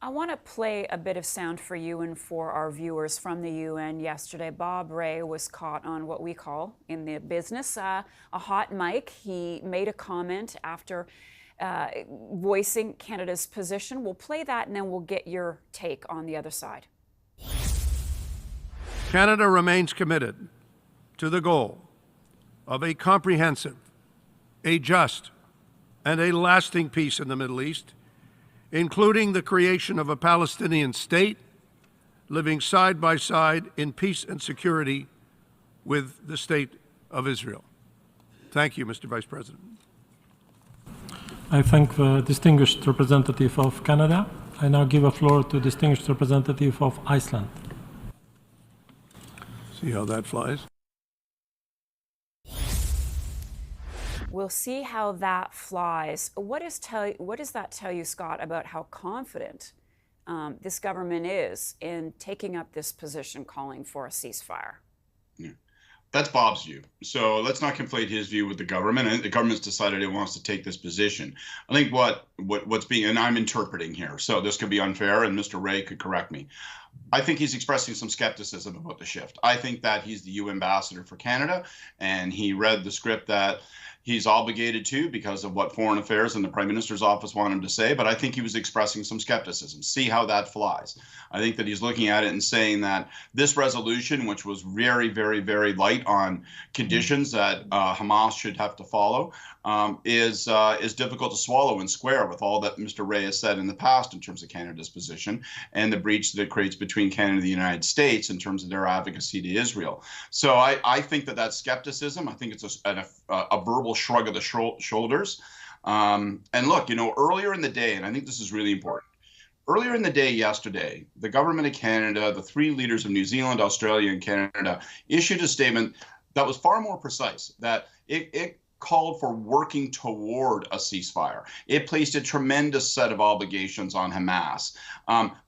I want to play a bit of sound for you and for our viewers from the UN yesterday. Bob Rae was caught on what we call in the business a hot mic. He made a comment after voicing Canada's position. We'll play that and then we'll get your take on the other side. Canada remains committed to the goal of a comprehensive, a just, and a lasting peace in the Middle East, including the creation of a Palestinian state living side by side in peace and security with the State of Israel. Thank you, Mr. Vice President. I thank the distinguished representative of Canada. I now give a floor to distinguished representative of Iceland. See how that flies? We'll see how that flies. What does that tell you, Scott, about how confident this government is in taking up this position calling for a ceasefire? Yeah. That's Bob's view. So let's not conflate his view with the government. I think the government's decided it wants to take this position. I think what's being, and I'm interpreting here, so this could be unfair, and Mr. Rae could correct me. I think he's expressing some skepticism about the shift. I think that he's the UN ambassador for Canada, and he read the script that he's obligated to because of what Foreign Affairs and the Prime Minister's office want him to say, but I think he was expressing some skepticism. See how that flies. I think that he's looking at it and saying that this resolution, which was very, very, very light on conditions that Hamas should have to follow, is difficult to swallow and square with all that Mr. Rae has said in the past in terms of Canada's position and the breach that it creates between Canada and the United States in terms of their advocacy to Israel. So I think that that's skepticism. I think it's a verbal shrug of the shoulders. And look, earlier in the day, and I think this is really important, earlier in the day yesterday, the government of Canada, the three leaders of New Zealand, Australia, and Canada issued a statement that was far more precise, that it called for working toward a ceasefire. It placed a tremendous set of obligations on Hamas.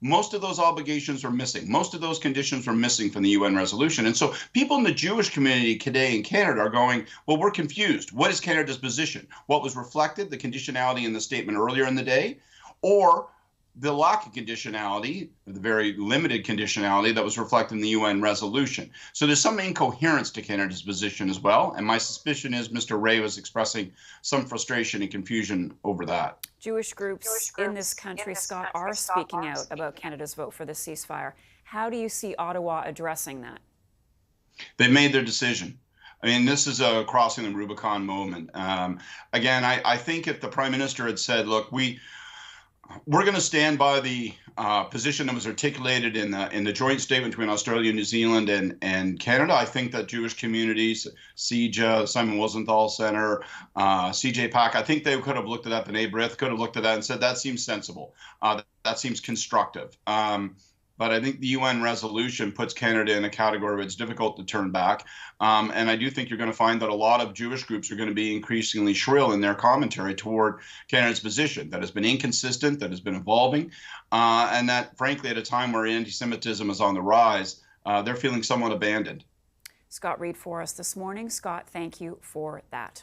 Most of those obligations are missing. Most of those conditions were missing from the UN resolution. And so people in the Jewish community today in Canada are going, well, we're confused. What is Canada's position? What was reflected, the conditionality in the statement earlier in the day, or the lack of conditionality, the very limited conditionality that was reflected in the UN resolution. So there's some incoherence to Canada's position as well. And my suspicion is Mr. Rae was expressing some frustration and confusion over that. Jewish groups in this country, Scott, are speaking out about Canada's vote for the ceasefire. How do you see Ottawa addressing that? They've made their decision. I mean, this is a crossing the Rubicon moment. Again, I think if the Prime Minister had said, look, we're going to stand by the position that was articulated in the joint statement between Australia, New Zealand, and Canada. I think that Jewish communities, CJA, Simon Wiesenthal Center, CJPAC, I think they could have looked at that, B'nai B'rith could have looked at that and said, that seems sensible. That seems constructive. But I think the UN resolution puts Canada in a category where it's difficult to turn back. And I do think you're going to find that a lot of Jewish groups are going to be increasingly shrill in their commentary toward Canada's position that has been inconsistent, that has been evolving, and that, frankly, at a time where anti-Semitism is on the rise, they're feeling somewhat abandoned. Scott Reid for us this morning. Scott, thank you for that.